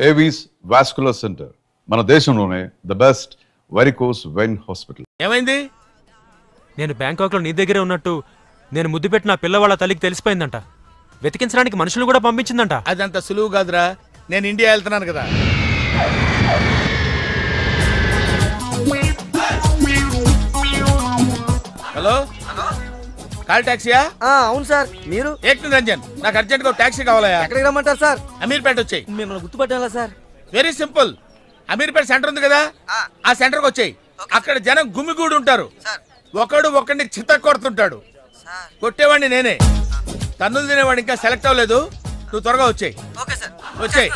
Avis vascular centre మన దేశంలోనే the best varicose vein hospital. ఏమైంది? నేను బ్యాంకాక్లో నీ దగ్గరే ఉన్నట్టు నేను ముద్దు పెట్టిన పిల్లవాళ్ళ తల్లికి తెలిసిపోయిందంట. వెతికించడానికి మనుషులు కూడా పంపించిందంట. అదంత సులువు కాదురా, నేను ఇండియా వెళ్తున్నాను కదా. హలో, కాల్ టాక్సీయా? అవును సార్. మీరు? ఏక్ నిరంజన్, నాకు అర్జెంట్ గా టాక్సీ కావాలయా. ఎక్కడికి రమ్మంటారు సార్? అమీర్పేట వచ్చాయి. మిమ్మల్ని గుర్తుపట్టాలా sir? Very simple. Ameerpet centre ఉంది కదా, ఆ సెంటర్ కి వచ్చాయి. అక్కడ జనం గుమిగూడి ఉంటారు. ఒకడు ఒకడిని చిత్త కొడుతుంటాడు. కొట్టేవాడిని నేనే. తన్నులు తినేవాడు ఇంకా సెలెక్ట్ అవ్వలేదు. నువ్వు త్వరగా వచ్చాయి. వచ్చాయి.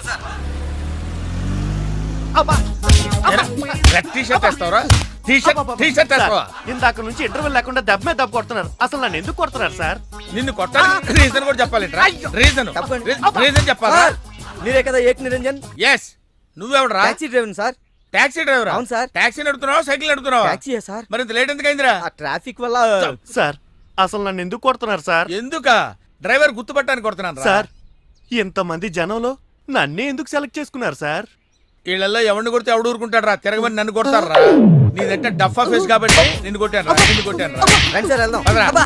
టీ-షర్ట్ వేస్తావరా? టీ-షర్ట్ వేస్తావా? ఇందాక నుంచి ఇంటర్వెల్ లేకుండా దెబ్బ మీద దెబ్బ కొడుతున్నారు. అసలు నన్ను ఎందుకు కొడుతున్నారు సార్? నిన్ను కొట్టాలి రీజన్ కూడా చెప్పాలి. రీజన్ చెప్పాలా? మీరే కదా ఏక్ నిరంజన్? ఎస్. నువ్వెవడరా? Taxi driver sir. Taxi driver? అవును సార్. టాక్సీ నడుపుతున్నావా, సైకిల్ నడుపుతున్నావా? టాక్సీయే సార్. మరి ఇంత లేట్ ఎందుకు అయిందిరా? ఆ ట్రాఫిక్ వల్ల. సార్ అసలు నన్ను ఎందుకు కొడుతున్నారు సార్? ఎందుకా? డ్రైవర్ గుర్తుపట్టానికి కొడుతున్నాను సార్. ఇంతమంది జనంలో నన్నే ఎందుకు సెలెక్ట్ చేసుకున్నారు సార్? వీళ్ళల్లో ఎవరిని కొడితే ఎవడు ఊరుకుంటాడు రా? తిరగమని నన్ను కొడతారా? నీదంటే డఫా ఫేస్ కాబట్టి నిన్ను కొట్టాను రా. రండి సార్ వెళ్దాం. పదరా.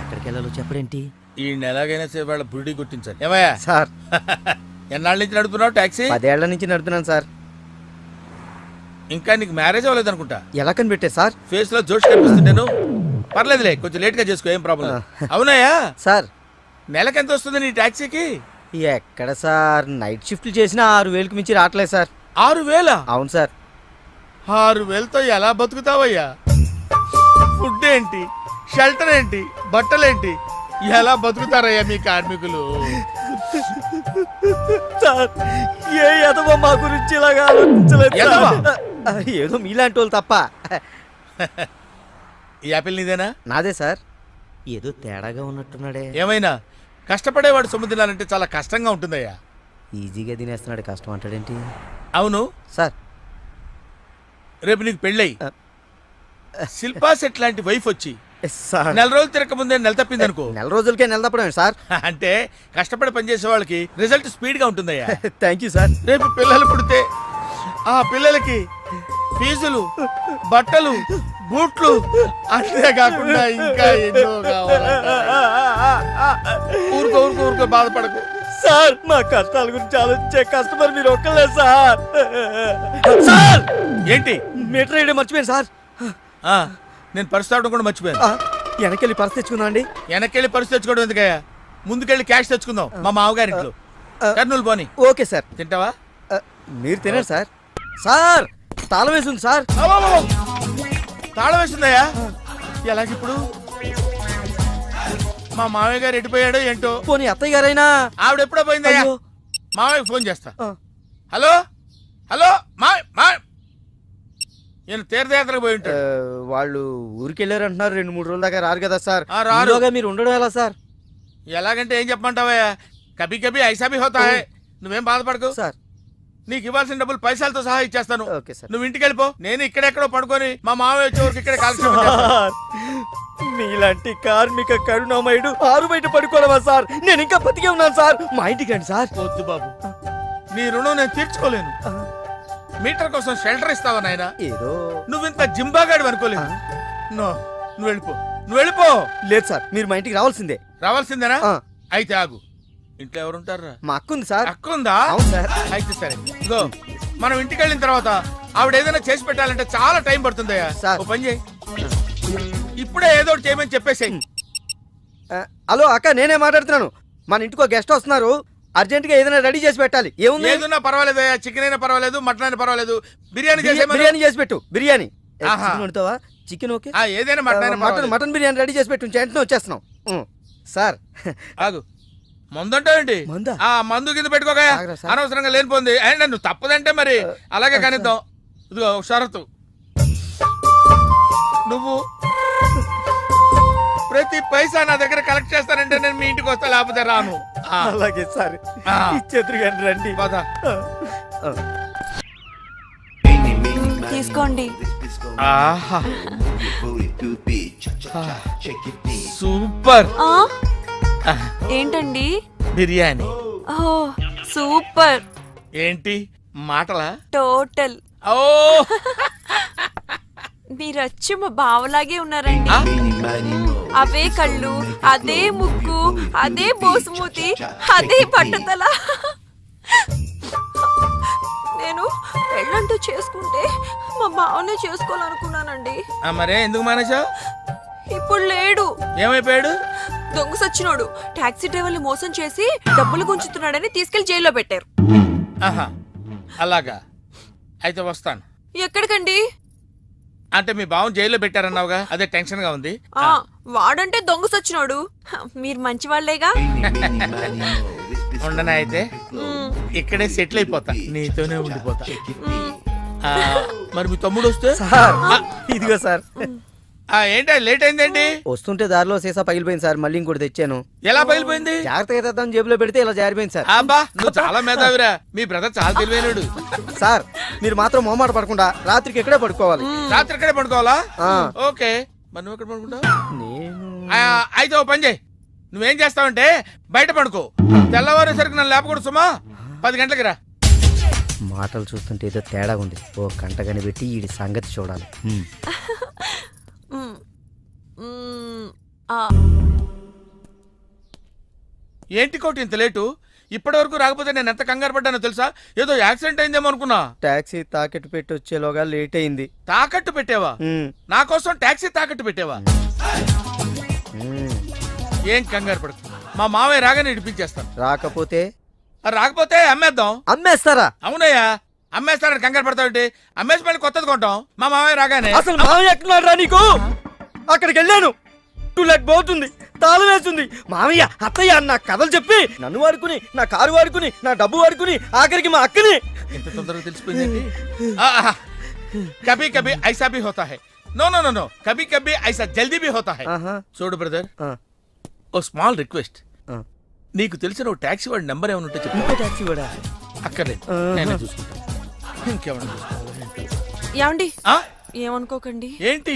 ఎక్కడికి వెళ్ళాలో చెప్పడేంటి? ఈ ఎలాగైనా సేపు వాళ్ళ బుడి గుర్తించాలి. ఏమయ్యా సార్, ఎన్నాళ్ళ నుంచి నడుపుతున్నావు టాక్సీ? 10 ఏళ్ల నుంచి నడుపుతున్నాను సార్. ఇంకా నీకు మ్యారేజ్ అవ్వలేదు అనుకుంటా. ఎలా కనిపెట్టారు సార్? ఫేస్ లో జోష్ కనిపిస్తుంటేను. పర్లేదులే, కొంచెం లేట్ గా చేసుకో, ఏం ప్రాబ్లం. అవునాయా సార్, నెలకి ఎంత వస్తుంది నీ టాక్సీకి? ఎక్కడ సార్, నైట్ షిఫ్ట్లు చేసినా 6,000కి మించి రావట్లేదు సార్. 6,000? అవును సార్. 6,000తో ఎలా బతుకుతావయ్యా? ఫుడ్ ఏంటి, షెల్టర్ ఏంటి, బట్టలేంటి, ఎలా బతుకుతారయ్యా మీ కార్మికులు? సార్, ఏ ఎదవ మా గురించి ఇలాగా ఆలోచించలేదు. ఎదవ? ఏదో మీలాంటి వాళ్ళు తప్ప. ఈ యాపిల్ నీదేనా? నాదే సార్. ఏదో తేడాగా ఉన్నట్టున్నాడే. ఏమైనా కష్టపడేవాడు సొమ్ము తినాలంటే చాలా కష్టంగా ఉంటుందయ్యా. ఈజీగా తినేస్తున్నాడు, కష్టం అంటాడేంటి? అవును సార్, రేపు నీకు పెళ్ళయి శిల్పా సెట్ లాంటి వైఫ్ వచ్చి సార్, నెల రోజులు తిరగక ముందే నెల తప్పింది అనుకో. నెల రోజులకే నెల తప్పడం సార్. అంటే కష్టపడి పనిచేసే వాళ్ళకి రిజల్ట్ స్పీడ్ గా ఉంటుందయ్యా. Thank you sir. రేపు పిల్లలు పుడితే ఆ పిల్లలకి ఫీజులు, బట్టలు, బూట్లు, అంతేకాకుండా ఇంకా ఎన్నో కావాలి. ఊరుకో బాధపడకు సార్. మా కష్టాల గురించి ఆలోచించే కస్టమర్ మీరు ఒక్కలే సార్. సార్, ఏంటి? మీటర్ వేయడం మర్చిపోయాను సార్. నేను పర్సు తావడం కూడా మర్చిపోయాను. వెనకెళ్ళి పర్స్ తెచ్చుకున్నా అండి. వెనకెళ్ళి పర్సు తెచ్చుకోవడం ఎందుకయ్యా? ముందుకెళ్ళి క్యాష్ తెచ్చుకుందాం మా మామగారింట్లో. కర్నూలు పోనీ. Okay sir. తింటావా? మీరు తినండి సార్. సార్, తాళం వేసింది సార్. తాళం వేసిందయ్యా? ఎలాగిప్పుడు? మా మామయ్య గారు ఎడిపోయాడో ఏంటో. పోనీ అత్తయ్య గారైనా? ఆవిడ ఎప్పుడో పోయిందయ్యా. అయ్యో. మామయ్య ఫోన్ చేస్తా. హలో హలో నేను తీర్థయాత్రకు పోయి ఉంటాడు. వాళ్ళు ఊరికెళ్ళారు అంటున్నారు. 2-3 రోజుల దాకా రారు కదా సార్. రారు. ఈలోగా మీరు ఉండడం ఎలా సార్? ఎలాగంటే ఏం చెప్పమంటావయ్యా? కభీ కభీ ఐసా భీ హోతా హై. నువ్వేం బాధపడకు సార్. నీకు ఇవ్వాల్సిన డబ్బులు పైసలతో సహా ఇచ్చేస్తాను. Okay sir. నువ్వు ఇంటికి వెళ్ళిపో. నేను ఇక్కడెక్కడో పడుకొని మా మామయ్య వచ్చే వరకు ఇక్కడే కాలక్షేపం చేస్తాను. మీలాంటి కార్మిక కరుణామయుడు ఆరు బయట పడుకోవడమా సార్? నేను ఇంకా బతికే ఉన్నాను సార్. మా ఇంటికి రండి సార్. వద్దు బాబు, నీ రుణం నేను తీర్చుకోలేను. మీటర్ కోసం షెల్టర్ ఇస్తావా నాయనా? ఏదో. నువ్వింత జింబాగాడు అనుకోలేదు. నువ్వు వెళ్ళిపో. లేదు సార్, మీరు మా ఇంటికి రావాల్సిందే. రావాల్సిందేనా? అయితే ఆగు. ఇంట్లో ఎవరుంటారా? మా అక్క ఉంది సార్. అక్క ఉందా? అవును సార్. అయితే సరే, ఇగో మనం ఇంటికి వెళ్ళిన తర్వాత ఆవిడ ఏదైనా చేసి పెట్టాలంటే చాలా టైం పడుతుందయ్యా. ఓ పని చేయి, ఇప్పుడే ఏదో ఒకటి చేయమని చెప్పేసేయ్. హలో అక్క, నేనే మాట్లాడుతున్నాను. మన ఇంటికి గెస్ట్ వస్తున్నారు. అర్జెంట్ గా ఏదైనా రెడీ చేసి పెట్టాలి. ఏముంది? ఏదైనా పర్వాలేదు, చికెన్ అయినా పర్వాలేదు, మటన్ అయినా పర్వాలేదు. బిర్యానీ చేసి పెట్టు. బిర్యానీ వండుతావా? Chicken okay. ఏదైనా మటన్ బిర్యానీ రెడీ చేసి పెట్టు. వెంటనే వచ్చేస్తున్నాం సార్. ఆగు, మందుంటావేంటి? మందు కింద పెట్టుకోగా అనవసరంగా లేనిపోంది. అండ్ నువ్వు తప్పదంటే మరి అలాగే కనిద్దాం. ఇదిగో షరతు, నువ్వు ప్రతి పైసా నా దగ్గర కలెక్ట్ చేస్తానంటే నేను మీ ఇంటికి వస్తా, లేకపోతే రాను. అలాగే సార్, ఇచ్చేద్దరు కానీ రండి. తీసుకోండి. సూపర్. ఏంటండి? బిర్యానీ. సూపర్. ఏంటి మాటలా? టోటల్. ఓ మీరచ్చు మా బావలాగే ఉన్నారండి. ఆ? అవే కళ్ళు, అదే ముక్కు, అదే బోసుమూతి, అదే పట్టుదల. నేను పెళ్ళంటూ చేసుకుంటే మా బావనే చేసుకోవాలనుకున్నానండి. మరే ఎందుకు మానేశావు? ఇప్పుడు లేడు. ఏమైపోయాడు? దొంగ సచ్చినోడు టాక్సీ డ్రైవర్ని మోసం చేసి డబ్బులు గుంచుతున్నాడని తీసుకెళ్లి జైల్లో పెట్టారు. ఆహా అలాగా, అయితే వస్తాను. ఎక్కడికండి? అంటే మీ బావని జైల్లో పెట్టారన్నావుగా, అదే టెన్షన్ గా ఉంది. ఆ, వాడంటే దొంగ సచ్చినోడు. మీరు మంచి వాళ్ళేగా. ఉండనా అయితే మ్, ఇక్కడే సెటిల్ అయిపోతా, నీతోనే ఉండిపోతా. ఆ, మరి మీ తమ్ముడు వస్తే? సార్ ఇదిగో సార్. ఏంటి లేట్ అయిందేంటి? వస్తుంటే దారిలో సీసా పగిలిపోయింది సార్, మళ్ళీ ఇంకోటి తెచ్చాను. ఎలా పగిలిపోయింది? జాగ్రత్తగా తెద్దాం జేబులో పెడితే ఇలా జారిపోయింది సార్. అబ్బా నువ్వు చాలా మేధావిరా, మీ బ్రదర్ చాలా తెలివైనడు. సార్ మీరు మాత్రం మొహమాట పడకుండా రాత్రికి ఎక్కడే పడుకోవాలి. రాత్రి ఇక్కడే పడుకోవాలా? ఆ. ఓకే, మరి నువ్వు ఎక్కడ పడుకుంటావు? నేను అయితే ఓ పని చేయి, నువ్వేం చేస్తావంటే బయట పడుకో, తెల్లవారేసరికి నన్ను లేపకూడదు సుమా. 10 గంటలకి రా. మాటలు చూస్తుంటే ఏదో తేడా ఉంది. ఓ గంట కనిపెట్టి ఈ సంగతి చూడాలి. మ్, మ్, ఆ, ఏంటి కోటి ఇంత లేటు? ఇప్పటి వరకు రాకపోతే నేను ఎంత కంగారు పడ్డానో తెలుసా? ఏదో యాక్సిడెంట్ అయిందేమో అనుకున్నా. టాక్సీ తాకెట్టు పెట్టి వచ్చేలోగా లేట్ అయింది. తాకట్టు పెట్టావా? నా కోసం టాక్సీ తాకట్టు పెట్టావా? ఏం కంగారు పడకు, మా మావయ్య రాగానే ఇడిపించేస్తాను. రాకపోతే రాకపోతే అమ్మేద్దాం. అమ్మేస్తారా? అవునయ్యా, అమ్మేస్తాడని కంగారు పడతావు. అమ్మేసి మళ్ళీ కొత్తది కొంటాం మా మావయ్య రాగానే. అసలు మామయ్య ఎక్కడున్నాడు రా నీకు? అక్కడికి వెళ్ళాను, టూలెట్ పోతుంది, తాళం వేస్తుంది. మామయ్య అత్తయ్య అన్న కథలు చెప్పి నన్ను వాడుకుని, నా కారు వాడుకుని, నా డబ్బు వాడుకుని, ఆఖరికి మా అక్కని. ఎంత తొందరగా తెలిసిపోయింది. కభీ కభీ ఐసా భీ హోతా హై. నో నో నో నో, కభీ కభీ ఐసా జల్దీ భీ హోతా హై. ఆహా. చూడు బ్రదర్, ఆ, ఓ స్మాల్ రిక్వెస్ట్. ఆ. నీకు తెలిసిన ఓ టాక్సీ వాడి నెంబర్ ఏమైనా ఉంటే చెప్పు. ఇంకో టాక్సీ కూడా. అక్కర్లేదు, ఆహా. నేనే చూసుకుంటాను. ఇంకేమన్నా చూసుకోవాలి? యాండి ఆ? ఏమనుకోకండి, ఏంటి?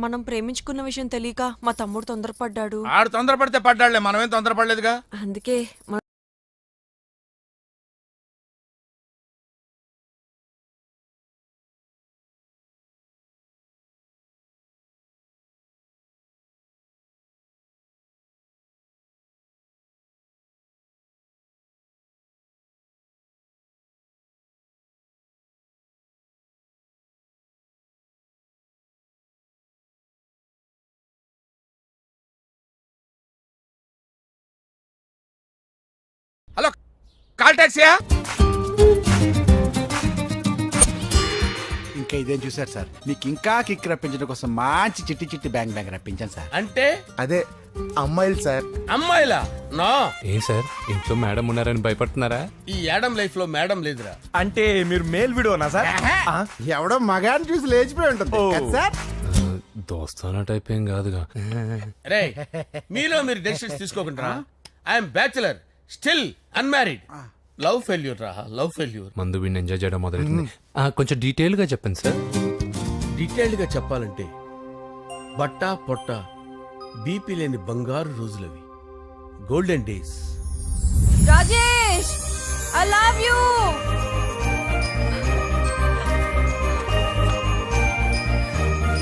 మనం ప్రేమించుకున్న విషయం తెలియక మా తమ్ముడు తొందరపడ్డాడు. ఆడు తొందరపడితే పడ్డాడులే, మనమేం తొందరపడలేదుగా. అందుకే హలో, కాల్ టాక్సీయా? ఇంకా ఇదేం చూసారు సార్, మీకు ఇంకా కిక్ రప్పించడం కోసం మంచి చిట్టి చిట్టి బ్యాంగ్ బ్యాంగ్ రప్పించాను సార్. అంటే అదే అమ్మాయిలు సార్. అమ్మాయిలా? నా ఏం సార్ ఇంట్లో మేడం ఉన్నారని భయపడుతున్నారా? ఈ యాడమ్ లైఫ్ లో మేడం లేదురా. అంటే మీరు మేల్ వీడియోనా సార్? ఎవడో మగాన్ని చూసి లేచిపోయి ఉంటుంది కదా సార్. దోస్తానా టైప్ ఏం కాదుగా. రే, మీలో మీరు డెసిషన్స్ తీసుకోకుండా. I'm bachelor, still unmarried. Love failure రా, లవ్ ఫెయిల్యూర్. మందు వీడిని ఎంజాయ్ చేయడం మొదలైంది. కొంచెం డీటెయిల్ గా చెప్పండి సార్. డీటెయిల్డ్ గా చెప్పాలంటే బట్టా పొట్ట బీపీ లేని బంగారు రోజులవి, golden days. Rajesh, I love you.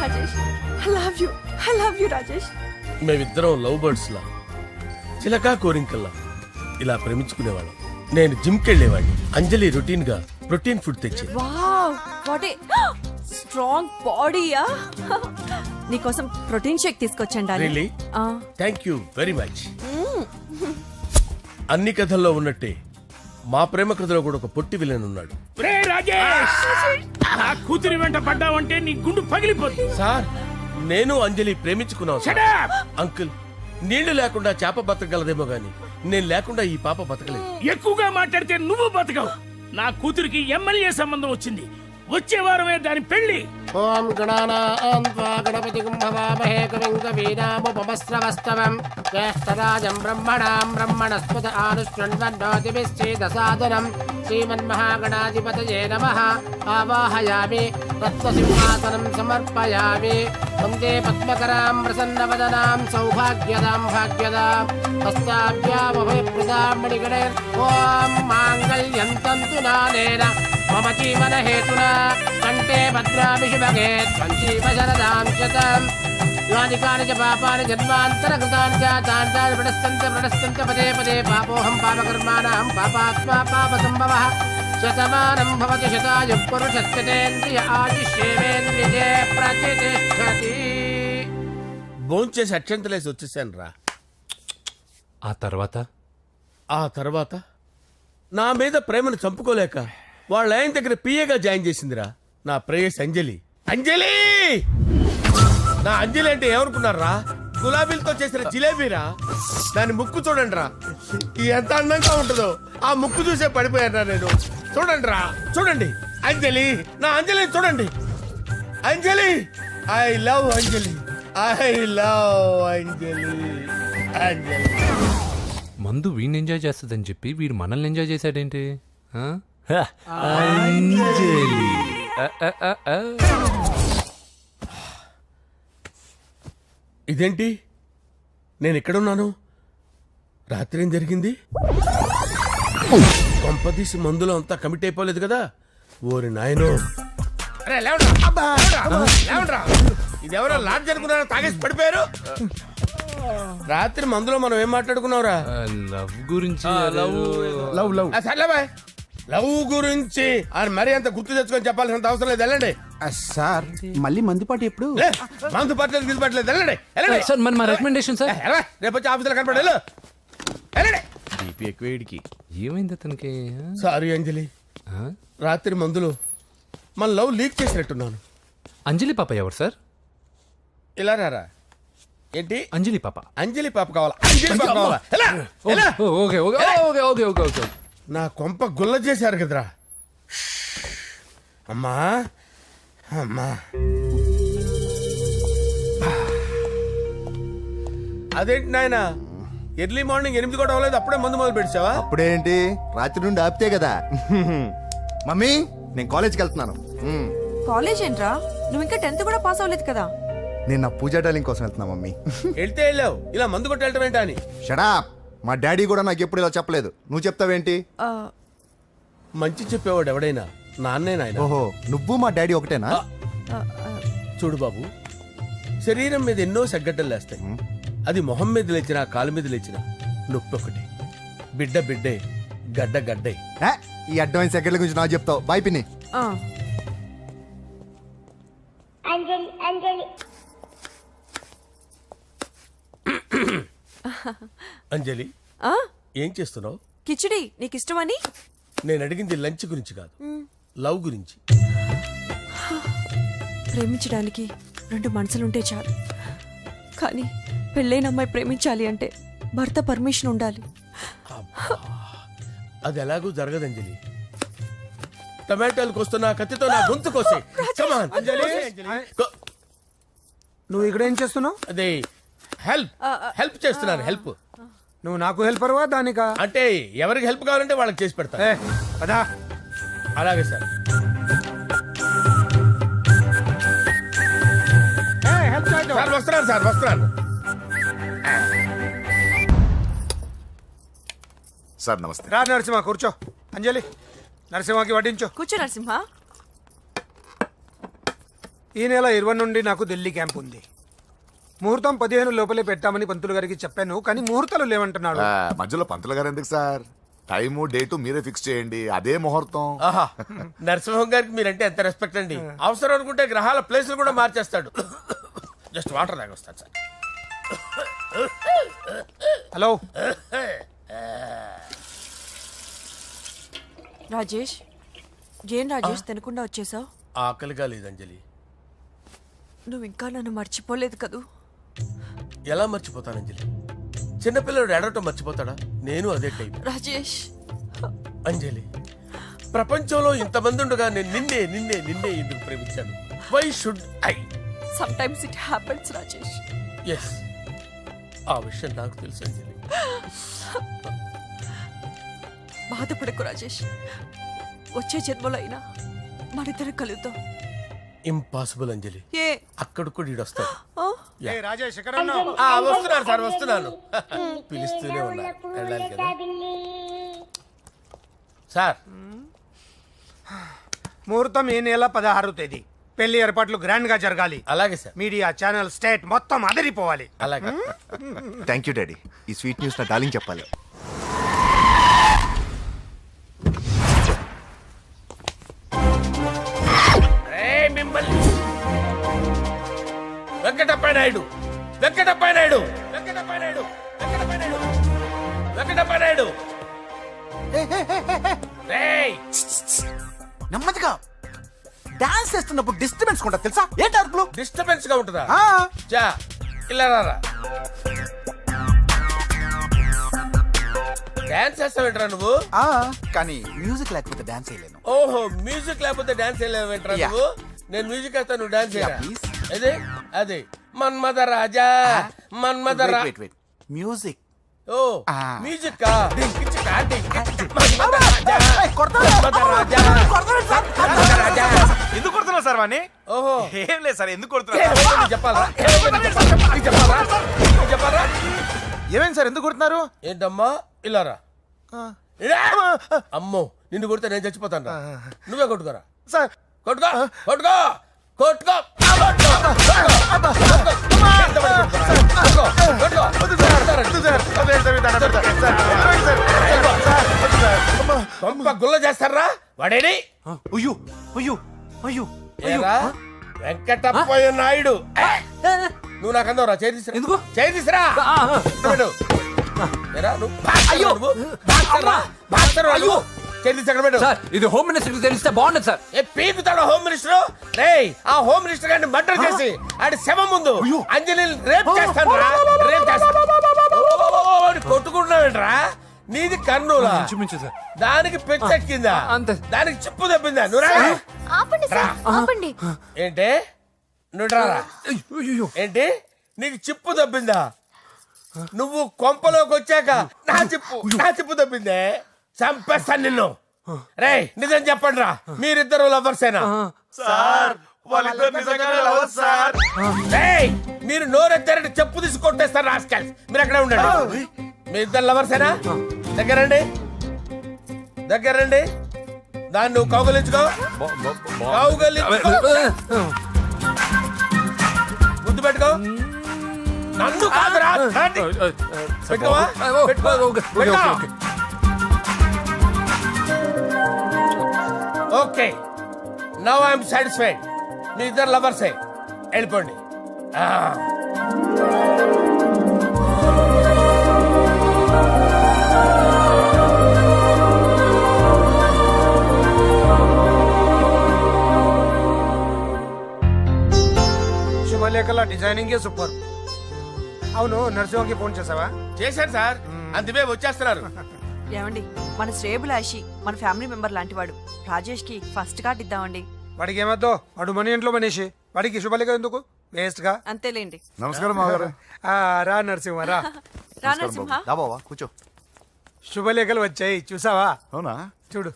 Rajesh, I love you, I love you Rajesh. మేమిద్దరం లవ్ బర్డ్స్ లా, చిలకా కోరింకల్లా ఇలా ప్రేమించుకునేవాళ్ళం. నేను జిమ్కి వెళ్ళేవాడిని, అంజలి రొటీన్ గా ప్రోటీన్ ఫుడ్ తెచ్చి. వావ్, వాట్ ఏ స్ట్రాంగ్ బాడీయా. నీకోసం ప్రోటీన్ షేక్ తీసుకొచ్చండి. Really? Thank you very much. అన్ని కథల్లో ఉన్నట్టే మా ప్రేమ కథలో కూడా ఒక పొట్టి విలన్ ఉన్నాడు. కూతురి వెంట పడ్డావంటే నీ గుండు పగిలిపోతుంది. సార్, నేను అంజలి ప్రేమించుకున్నాను సార్. అంకుల్, నీళ్లు లేకుండా చేప బతకగలదేమో గాని నేను లేకుండా ఈ పాప బతకలేదు. ఎక్కువగా మాట్లాడితే నువ్వు బతకవు. నా కూతురికి ఎమ్మెల్యే సంబంధం వచ్చింది, వచ్చే వారమే దాని పెళ్లి. ఓం గణపతి కుంభవామహే కవిం కవీనాముపమస్రవస్తవం జ్యేష్ఠరాజం బ్రహ్మణాం బ్రహ్మణస్పద ఆనుష్ణ్వన్నోతిభిశ్చేదసాదనం శ్రీమన్మహాగణాధిపతయే నమః. ఆవాహయామి తత్వసింహాసనం సమర్పయామి. వందే పద్మకరాం ప్రసన్నవదనాం సౌభాగ్యదాం భాగ్యదాం హస్తాభ్యామభయప్రదాం మణిగణే ఓం మాంగళ్యం తంతు నానేన మమ జీవన హేతునా కంటే భద్రామి శుభగే త్వం జీవ శరదాం శతం యాని కాని చ పాపాని జన్మాంతరకృతాని చ తాని తాని ప్రణశ్యంత పదే పదే పాపోహం పాపకర్మాణం పాపాత్మా పాపసంభవః శతమానం భవతి శతాయు పురుషస్యతేంద్రియ ఆయుష్యేవేంద్రియే ప్రతిష్టతి. భోంచేసి అక్షంతలేసి వచ్చేసాను రా. ఆ తర్వాత నా మీద ప్రేమను చంపుకోలేక వాళ్ళ ఆయన దగ్గర పిఏగా జాయిన్ చేసిందిరా నా ప్రేయస్ అంజలి. అంజలి నా అంజలి అంటే ఏమనుకున్నారా? గులాబీలతో చేసిన జిలేబీరా. దాని ముక్కు చూడండి రా, ఎంత అందంగా ఉంటుందో. ఆ ముక్కు చూసే పడిపోయారా నేను. చూడండి రా, చూడండి అంజలి, నా అంజలి చూడండి. Anjali, I love Anjali, I love Anjali. Anjali మందు వీడిని ఎంజాయ్ చేస్తుందని చెప్పి వీడు మనల్ని ఎంజాయ్ చేశాడేంటి? ఆ? ఇదేంటి నేను ఎక్కడున్నాను? రాత్రి ఏం జరిగింది? కొంపదీసి మందులో అంతా కమిట్ అయిపోలేదు కదా? ఓరి నాయనో, అరే లేవండ్రా, లేవండ్రా. ఇదెవరో లాడ్జ్ అనుకున్నారో తాగేసి పడిపోయారు. రాత్రి మందులో మనం ఏం మాట్లాడుకున్నావురా? లవ్ గురించి. సర్లే బాయ్, లవ్ గురించి అని మరీ అంత గుర్తు తెచ్చుకొని చెప్పాల్సినంత అవసరం లేదు. వెళ్ళండి. సార్ మళ్ళీ మందుపాటి ఎప్పుడు? లే, మందు పట్టలేదు గిల్లు పట్టలేదు. వెళ్ళండి, వెళ్ళండి. సార్ మరి మా రికమెండేషన్ సార్. రేపు వచ్చి ఆఫీసులో కనపడి వెళ్ళు. వెళ్ళండి. బీపీ ఎక్కువ వీడికి. ఏమైంది అతనికి? సారీ అంజలి, రాత్రి మందులో మన లవ్ లీక్ చేసినట్టున్నాను. అంజలి పాప ఎవరు సార్? ఇలా రారా. ఏంటి? అంజలి పాప. అంజలి పాప కావాలా? అంజలి పాప కావాలా? ఎలా? ఎలా? Okay okay okay okay okay okay. నా కొంప గుల్ల చేశారు కదరా. అమ్మా అమ్మా, అదేంటి నాయన, ఎర్లీ మార్నింగ్ 8 కూడా అవ్వలేదు, అప్పుడే మందు మొదలు పెడిచావా? అప్పుడేంటి, రాత్రి నుండి ఆపితే కదా. మమ్మీ, నేను కాలేజ్కి వెళ్తున్నాను. కాలేజ్ ఏంట్రా? నువ్వు ఇంకా 10th కూడా పాస్ అవ్వలేదు కదా. నేను నా పూజా డాలింగ్ కోసం వెళ్తున్నా మమ్మీ. వెళ్తే వెళ్ళావు, ఇలా మందు కొట్టి వెళ్ళటం ఏంటా అని. షడాప్. మా డాడీ కూడా నాకు ఎప్పుడు ఇలా చెప్పలేదు. నువ్వు చెప్తావేంటి? ఆ, మంచి చెప్పేవాడు ఎవడైనా నాన్నే నాయన. ఓహో, నువ్వు మా డాడీ ఒకటేనా? ఆ, ఆ, చూడు బాబు, శరీరం మీద ఎన్నో సగ్గడ్డలు లేస్తాయి. అది మొహం మీద లేచినా కాలు మీద లేచినా నొప్పి ఒకటి. బిడ్డ బిడ్డే, గడ్డ గడ్డే. ఈ అడ్వాన్స్ సెకండ్ల గురించి నాకు చెప్తావు. బాయ్ పిన్ని. ఆ. అంజలి, ఆ? ఏం చేస్తున్నావు? కిచిడి నీకు ఇష్టమని. నేను అడిగింది లంచ్ గురించి కాదు, లవ్ గురించి. ప్రేమించడానికి 2 మనసులుంటే చాలు, కానీ పెళ్ళైన అమ్మాయి ప్రేమించాలి అంటే భర్త పర్మిషన్ ఉండాలి. అది ఎలాగూ జరగదు అంజలి. టమాటాలు కోస్తున్నా కత్తితో నా గొంతు కోసే. అంజలి, నువ్వు ఇక్కడ ఏం చేస్తున్నావు? అదే హెల్ప్ చేస్తున్నాను. హెల్ప్. నువ్వు నాకు హెల్పర్వా దానికా? అంటే ఎవరికి హెల్ప్ కావాలంటే వాళ్ళకి చేసి పెడతా. పదా. అలాగే సార్. సార్ వస్తున్నాను, సార్ వస్తున్నాను. సార్ నమస్తే. రా నరసింహ, కూర్చో. అంజలి, నరసింహకి వడ్డించో. కూర్చో నరసింహ. ఈ నెల 20 నుండి నాకు ఢిల్లీ క్యాంప్ ఉంది. ముహూర్తం 15 లోపలే పెట్టామని పంతులు గారికి చెప్పాను, కానీ ముహూర్తాలు లేవంటున్నాడు. మధ్యలో పంతులు గారు ఎందుకు సార్? టైము డేటు మీరే ఫిక్స్ చేయండి, అదే ముహూర్తం. ఆహా, నరసింహం గారికి మీరంటే ఎంత రెస్పెక్ట్ అండి. అవసరం అనుకుంటే గ్రహాల ప్లేసులు కూడా మార్చేస్తాడు. జస్ట్ వాటర్ తాగొస్తాను సార్. హలో రాజేష్, ఏం రాజేష్ తినకుండా వచ్చేసావు? ఆకలిగా లేదు అంజలి. నువ్వు ఇంకా నన్ను మర్చిపోలేదు కదూ? ఎలా మర్చిపోతాను అంజలి? చిన్నపిల్లడు ఏడవటం మర్చిపోతాడా? నేను అదే టైప్. రాజేష్, అంజలి, ప్రపంచంలో ఇంతమంది ఉండగా నేను నిన్నే నిన్నే నిన్నే ఎందుకు ప్రేమించాను? Why should I? Sometimes it happens Rajesh. Yes, ఆ విషయం నాకు తెలుసు అంజలి. బాధపడకు రాజేష్, వచ్చే జన్మలో అయినా మనిద్దరం కలుద్దాం. ఇంపాసిబుల్ అంజలి. ఏ? అక్కడ కూడా ఈడు వస్తాడు. రాజేష్ ఎక్కడ ఆ, వస్తున్నాను సార్, వస్తున్నాను. పిలుస్తూనే ఉన్నారు, వెళ్ళాలి కదా సార్. ముహూర్తం ఈ నెల 16వ తేదీ. పెళ్లి ఏర్పాట్లు గ్రాండ్ గా జరగాలి. అలాగే సార్, మీడియా ఛానల్ స్టేట్ మొత్తం అదిరిపోవాలి. అలాగే. Thank you daddy. ఈ స్వీట్ న్యూస్ నా డార్లింగ్ చెప్పాలి. ఏయ్, మిమ్మల్ని వెంకటప్ప నాయుడు, వెంకటప్ప నాయుడు, వెంకటప్ప నాయుడు, వెంకటప్ప నాయుడు, వెంకటప్ప నాయుడు. ఏయ్, నెమ్మదిగా డాన్స్ చేస్తున్నప్పుడు డిస్టర్బెన్స్ కూడా తెలుసా? ఏంటి అరుపులు? డిస్టర్బెన్స్ గా ఉంటుందా? ఆ, చా, ఇలా రారా. డాన్స్ చేస్తావేంట్రా నువ్వు? ఆ, కానీ మ్యూజిక్ లేకపోతే డాన్స్ చేయలేను. ఓహో, మ్యూజిక్ లేకపోతే డాన్స్ చేయలేవేంట్రా Yeah. నువ్వు? నేను మ్యూజిక్ వేస్తా, నువ్వు డాన్స్ చేయరా? Yeah, please. అదే అదే మన్మద రాజా, మన్మద వెయిట్ వెయిట్ మ్యూజిక్. ఓ Ah. మ్యూజిక్ కా డింకి చికా డింకి మన్మద రాజా, మన్మద రాజా, మన్మద రాజా. ఎందుకు కొడుతున్నారు సార్ వాణ్ణి? ఓహో, ఏం లేదు సార్, ఎందుకు ఏమైందో నీకు చెప్పాలా? ఏమైందో నీకు చెప్పాలా? నీకు చెప్పాలా? నీకు చెప్పాలా? ఏమైంది సార్, ఎందుకు కొడుతున్నారు? ఏంటమ్మా ఇలా రా. ఇలా. అమ్మో, నిన్ను కొడితే నేను చచ్చిపోతాను రా. నువ్వే కొట్టుకోరా. సార్ కొట్టుకో, కొట్టుకో, కొట్టుకో, గుల్ల చేస్తారా వాడేడి? అయ్యో అయ్యో అయ్యో ఏరా, వెంకటప్పయ్య నాయుడు. నువ్వు నాకు అందవురా, చేయి తీసురా. ఎందుకు? చేయి తీసురా. పెట్టు. ఏరా, నువ్వు బాక్సర్రా, నువ్వు బాక్సర్రా, బాక్సర్రా నువ్వు. చేయి తీసి అక్కడ పెట్టు. సార్ ఇది హోమ్ మినిస్టర్ తెలిస్తే బాగుండదు సార్. ఏ పీకుతాడు హోమ్ మినిస్టర్? రేయ్, ఆ హోమ్ మినిస్టర్ గారిని మర్డర్ చేసి ఆడి శవం ముందు అంజలి రేప్ చేస్తాను రా, రేప్ చేస్తాను. కొట్టుకుంటున్నావేంట్రా? నీది కర్నూలా? ఇంచుమించు సార్. దానికి పెచ్చెక్కిందా? అంతే. దానికి చిప్పు తప్పిందా? నువ్వు రా. ఆపండి సార్, ఆపండి. ఏంటి? నువ్వు రారా. ఏంటి? నీకు చిప్పు తప్పిందా? నువ్వు కొంపలోకి వచ్చాక నా చిప్పు తప్పిందే. చంపేస్తాను నిన్ను. రేయ్, నిజం చెప్పండి రా, మీరిద్దరు లవర్సేనా? సార్ వాళ్ళిద్దరు నిజంగానే లవర్స్ సార్. రేయ్, మీరు నోరెత్తారంటే చెప్పు తీసి కొట్టేస్తారు రాస్కల్స్. మీరు అక్కడే ఉండండి. మీ ఇద్దరు లవర్సేనా? దగ్గరండి, దగ్గరండి. దాన్ని నువ్వు కౌగలించుకో, కౌగలించుకో, ముద్దు పెట్టుకో. నన్ను కాదురా, పెట్టుకోవా? పెట్టుకో. Okay, now I'm satisfied. మీ ఇద్దరు లవర్సే, వెళ్ళిపోండి. శుభలేఖల డిజైనింగ్ సూపర్. అవును, నరసింహకి ఫోన్ చేసావా? చేశాను సార్, అందుకే వచ్చేస్తున్నారు. ఏమండి, మన శ్రేయబులాషి మన ఫ్యామిలీ మెంబర్ లాంటి వాడు. రాజేష్ కి ఫస్ట్ కార్డ్ ఇద్దామండి. వాడికి ఏమద్దో, వాడు మన ఇంట్లో మనిషి, వాడికి శుభలేఖ ఎందుకు? వేస్ట్ గా. అంతేలేండి. నమస్కారం మామగారు. రా నరసింహ రా. రా నరసింహ. దా బావా కూర్చో. శుభలేఖలు వచ్చాయి, చూసావా? అవునా? చూడు.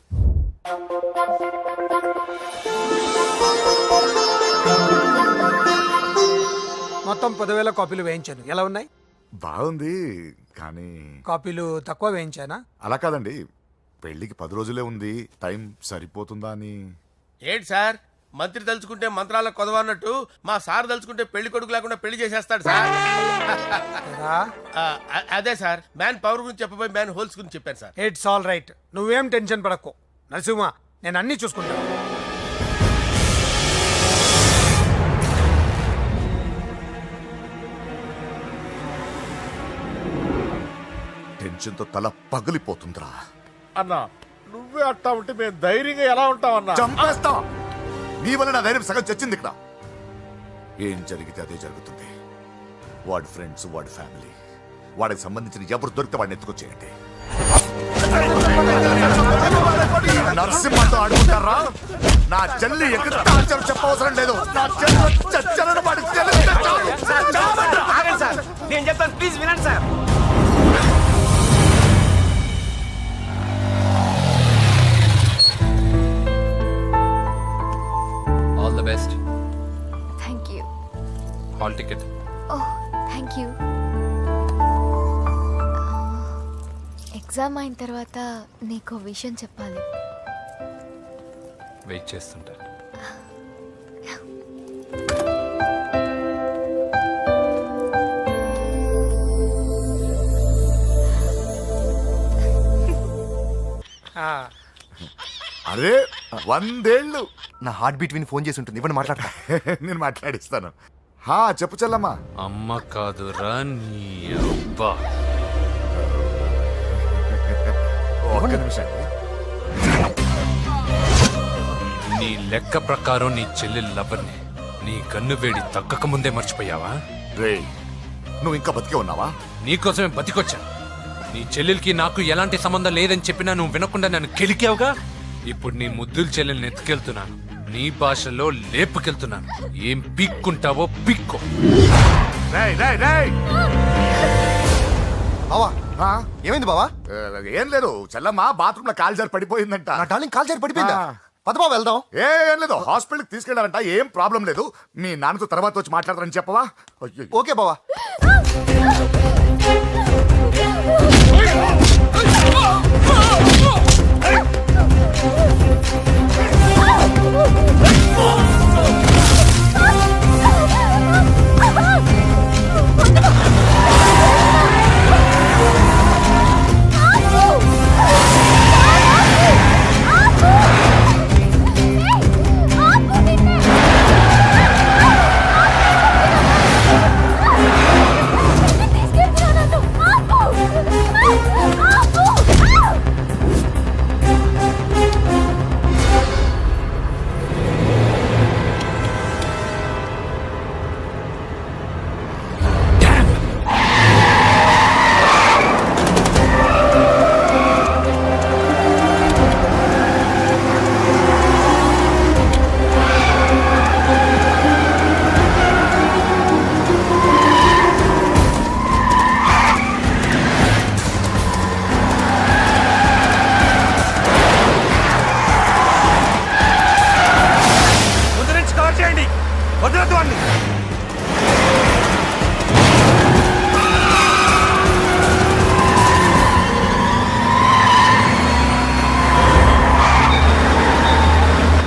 మొత్తం 10,000 కాపీలు వేయించాను. ఎలా ఉన్నాయి? బాగుంది, కానీ కాపీలు తక్కువ వేయించానా? అలా కాదండి, పెళ్లికి 10 రోజులే ఉంది, టైం సరిపోతుందా అని. ఏంటి సార్, మంత్రి తలుచుకుంటే మంత్రాలకు కొదవన్నట్టు మా సార్ తలుచుకుంటే పెళ్లి కొడుకు లేకుండా పెళ్లి చేసేస్తాడు సార్. రా. అదే సార్, మ్యాన్ పవర్ గురించి చెప్పబోయి మ్యాన్ హోల్స్ గురించి చెప్పాను సార్. ఇట్స్ ఆల్ రైట్, నువ్వేం టెన్షన్ పడకు నరసింహ, నేను అన్ని చూసుకుంటాను. టెన్షన్తో తల పగిలిపోతుందిరా. అన్నా, నువ్వే అట్టా ఉంటే మేము ధైర్యంగా ఎలా ఉంటామన్నా? చంపేస్తా. నీ వల్ల నా ధైర్యం సగం చచ్చింది ఇక్కడ. ఏం జరిగితే అదే జరుగుతుంది. వాడి ఫ్రెండ్స్, వాడి ఫ్యామిలీ, వాడికి సంబంధించిన ఎవరు దొరికితే వాడిని ఎత్తుకొచ్చేయండి. నరసింహతో ఆడుకుంటారా? నా చెల్లి ఎక్కడ చెప్పవసరం లేదు. నా చెల్లి చచ్చలను వాడికి తెలిస్తే చాలు. నేను చెప్తాను, ప్లీజ్ వినండి sir. All the best. Thank you. Hall ticket. Oh thank you. Exam అయిన తర్వాత నీకు విషయం చెప్పాలి. వెయిట్ చేస్తుంటా. అరే 100 ఏళ్ళు. నా హార్ట్ బీట్ విని ఫోన్ చేసి ఉంటుంది. ఇవ్వండి మాట్లాడతా. నేను మాట్లాడిస్తాను. చెప్పు చెల్లమ్మా. అమ్మ కాదురా నీ అబ్బా. ఒక్క నిమిషం. నీ లెక్క ప్రకారం నీ చెల్లి లవర్ని నీ కన్ను వేడి తగ్గక ముందే మర్చిపోయావా? రే నువ్వు ఇంకా బతికే ఉన్నావా? నీకోసమే బతికొచ్చాను. నీ చెల్లెలకి నాకు ఎలాంటి సంబంధం లేదని చెప్పినా నువ్వు వినకుండా నన్ను కెలికావుగా. ఇప్పుడు నీ ముద్దుల చెల్లెల్ని ఎత్తుకెళ్తున్నాను. నీ భాషలో లేపుకెళ్తున్నాను. ఏం పీక్కుంటావో పీక్కో. రేయ్ రేయ్ రేయ్. బావా ఏమైంది బావా? ఏం లేదు, చెల్లమ్మ బాత్రూమ్ లో కాలు జారి పడిపోయిందంట. నా డార్లింగ్ కాల్ చేరి పడిపోయిందా? పద బావ వెళ్దాం. ఏం లేదు, హాస్పిటల్కి తీసుకెళ్లారంట. ఏం ప్రాబ్లం లేదు. మీ నాన్నతో తర్వాత వచ్చి మాట్లాడతారని చెప్పవా? ఓకే బావా.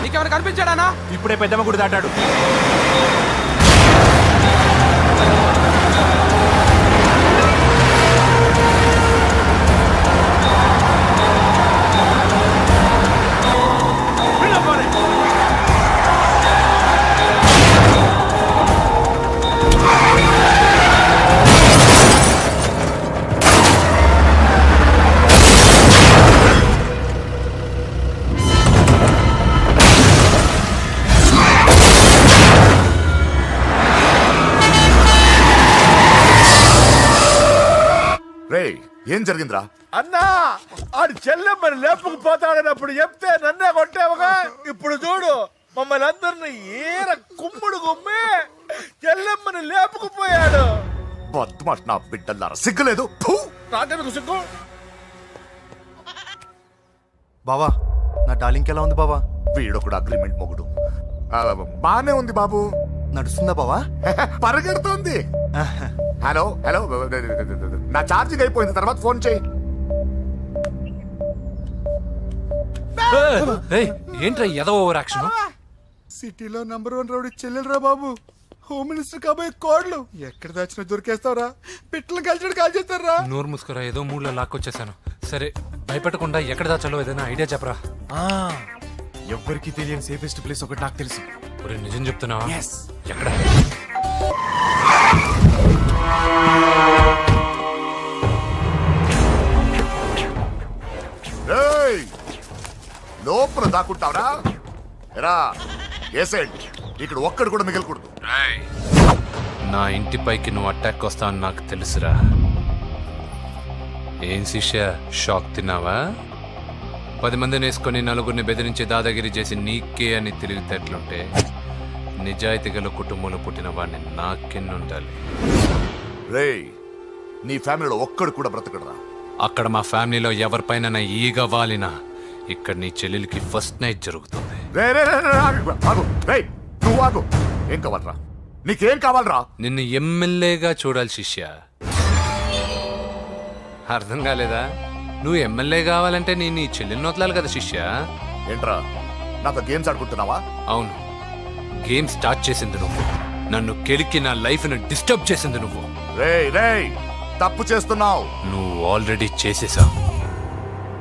నీకెవరు కనిపించాడానా? ఇప్పుడే పెద్దమ్మ గుడి దాటాడు. ఏం జరిగిందిరా? అన్నా ఆడు చెల్లెమ్మని లేపుకుపోతాడన్నప్పుడు చెప్తే నన్నే కొట్టావుగా. ఇప్పుడు చూడు మమ్మల్ని అందరిని ఏర కుమ్ముడు కుమ్మి చెల్లెమ్మని లేపుకుపోయాడు. బద్మాష్ నా బిడ్డల్లారా, సిగ్గులేదు? నాకెందుకు సిగ్గు? బావా నా డార్లింగ్ ఎలా ఉంది బావా? వీడొకడు అగ్రిమెంట్ మొగుడు. బానే ఉంది బాబు. నడుస్తుందా బావా? పరిగెడుతోంది. హలో హలో, నా ఛార్జింగ్ అయిపోయింది, తర్వాత ఫోన్ చేయి. ఏంట్రా ఎదో ఓవర్ యాక్షన్? సిటీలో #1 రౌడీ చెల్లెలరా బాబు. హోమ్ మినిస్టర్ కాబోయే కోడ్లు ఎక్కడ దాచినా దొరికేస్తావరా? పిట్టలు కలిసి కాల్ చేస్తారా? నోరు ముసుకురా, ఏదో మూడ్లో లాక్కొచ్చేసాను. సరే భయపెట్టకుండా ఎక్కడ దాచాలో ఏదైనా ఐడియా చెప్పరా. ఎవ్వరికి తెలియని సేఫెస్ట్ ప్లేస్ ఒకటి నాకు తెలుసు. ఒరే నిజం చెప్తున్నావా? ఎక్కడ? లోపల దాక్కుంటావరా? ఎరా ఏసేండి, ఇక్కడ ఒక్కడు కూడా మిగలకూడదు. నా ఇంటిపైకి నువ్వు అటాక్ వస్తావని నాకు తెలుసురా. ఏం శిష్య, షాక్ తిన్నావా? 10 మందిని వేసుకొని నలుగురిని బెదిరించి దాదాగిరి చేసి నీకే అని తిరిగితేట్లుంటే నిజాయితీ గల కుటుంబంలో పుట్టిన వాడిని నాకెన్నుండాలి. రేయ్, నీ ఫ్యామిలీలో ఒక్కడు కూడా బ్రతకడరా? అక్కడ మా ఫ్యామిలీలో ఎవరిపైన ఈగ వాలినా ఇక్కడ నీ చెల్లెలికి ఫస్ట్ నైట్ జరుగుతుంది. నువ్వు ఆగు. ఏం కావాలరా? నీకేం కావాలరా? నిన్ను ఎమ్మెల్యేగా చూడాలి శిష్య. అర్థం కాలేదా? నువ్వు ఎమ్మెల్యే కావాలంటే నేను నీ చెల్లెల్ని వదలాలి కదా శిష్య. ఏంట్రా నాతో గేమ్స్ ఆడుకుంటున్నావా? అవును, గేమ్ స్టార్ట్ చేసింది నువ్వు. నన్ను కెలికి నా లైఫ్ ను డిస్టర్బ్ చేసింది నువ్వు. రేయ్ తప్పు చేస్తున్నావు. నువ్వు ఆల్రెడీ చేసేసావు.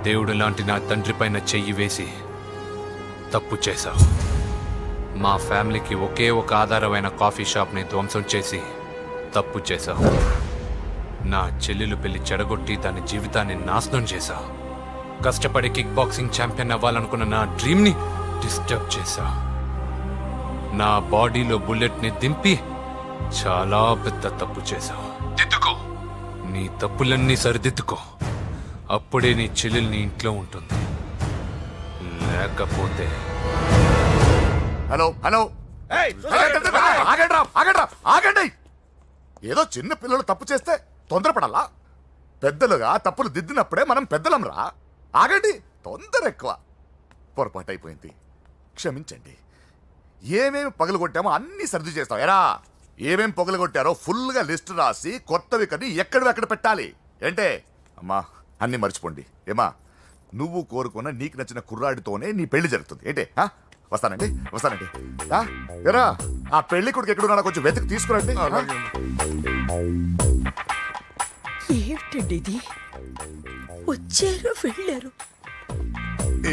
దేవుడు లాంటి నా తండ్రి పైన చెయ్యి వేసి తప్పు చేశావు. మా ఫ్యామిలీకి ఒకే ఒక ఆధారమైన కాఫీ షాప్ని ధ్వంసం చేసి తప్పు చేశావు. నా చెల్లెలు పెళ్లి చెడగొట్టి దాని జీవితాన్ని నాశనం చేశావు. కష్టపడి కిక్ బాక్సింగ్ ఛాంపియన్ అవ్వాలనుకున్న నా డ్రీమ్ని డిస్టర్బ్ చేశావు. నా బాడీలో బుల్లెట్ని దింపి చాలా పెద్ద తప్పు చేశావు. దిద్దుకో, నీ తప్పులన్నీ సరిదిద్దుకో. అప్పుడే నీ చెల్లెలు నీ ఇంట్లో ఉంటుంది. లేకపోతే హలో ఆగండి. ఏదో చిన్న పిల్లలు తప్పు చేస్తే తొందరపడాలా? పెద్దలుగా తప్పులు దిద్దినప్పుడే మనం పెద్దలంరా. ఆగండి, తొందర ఎక్కువ. పొరపాటు అయిపోయింది, క్షమించండి. ఏమేమి పగలగొట్టామో అన్ని సర్ది చేస్తాం. ఎరా ఏమేం పగలగొట్టారో ఫుల్గా లిస్ట్ రాసి కొత్తవి కని ఎక్కడ పెట్టాలి. ఏంటే అమ్మా, అన్ని మర్చిపోండి. ఏమా, నువ్వు కోరుకున్న నీకు నచ్చిన కుర్రాడితోనే నీ పెళ్లి జరుగుతుంది. ఏంటే వస్తానండి. ఎరా ఆ పెళ్లి కొడుకు ఎక్కడున్నా కొంచెం వెతికి తీసుకురండి. ఏమిటండి ఇది? వచ్చారు వెళ్ళారు.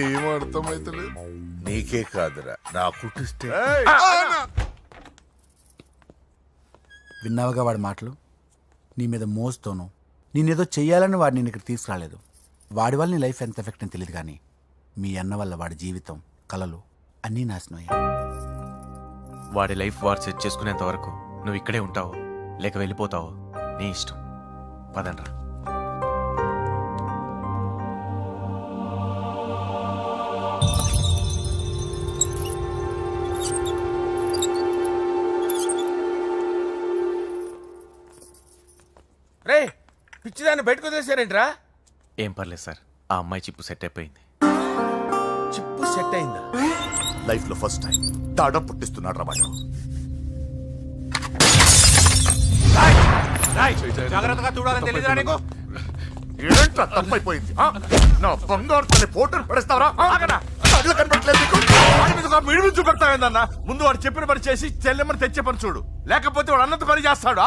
ఏం అర్థమైతలేదు. నీకే కాదురా, నా కుట్టిస్తే. విన్నావుగా వాడి మాటలు? నీ మీద మోస్తోను నేనేదో చెయ్యాలని వాడు నేను ఇక్కడ తీసుకురాలేదు. వాడి వల్ల నీ లైఫ్ ఎంత ఎఫెక్ట్ అని తెలియదు, కానీ మీ అన్న వల్ల వాడి జీవితం, కలలు అన్నీ నాశనం అయ్యాయి. వాడి లైఫ్ వాడు సెట్ చేసుకునేంత వరకు నువ్వు ఇక్కడే ఉంటావు, లేక వెళ్ళిపోతావు, నీ ఇష్టం. పదండ్రా. రే పిచ్చిదాన్ని బయటకు వదిలేశారేంట్రా? ఏం పర్లేదు సార్, ఆ అమ్మాయి చిప్పు సెట్ అయిపోయింది. చిప్పు సెట్ అయిందా? లైఫ్ లో ఫస్ట్ టైం తాడ పుట్టిస్తున్నాడు రా వాడు. జాగ్రత్తగా చూడాలని తెలియదురా నీకు? ఏంట్రా తప్పైపోయింది? నా బంగారు తల్లి ఫోటోలు పడేస్తావరా? కళ్ళు కనపడట్లేదు నీకు? మిడిమి చూపెడతావేందన్నా? ముందు వాడు చెప్పిన పని చేసి చెల్లెమ్మని తెచ్చే పని చూడు, లేకపోతే వాడు అన్నది పని చేస్తాడు.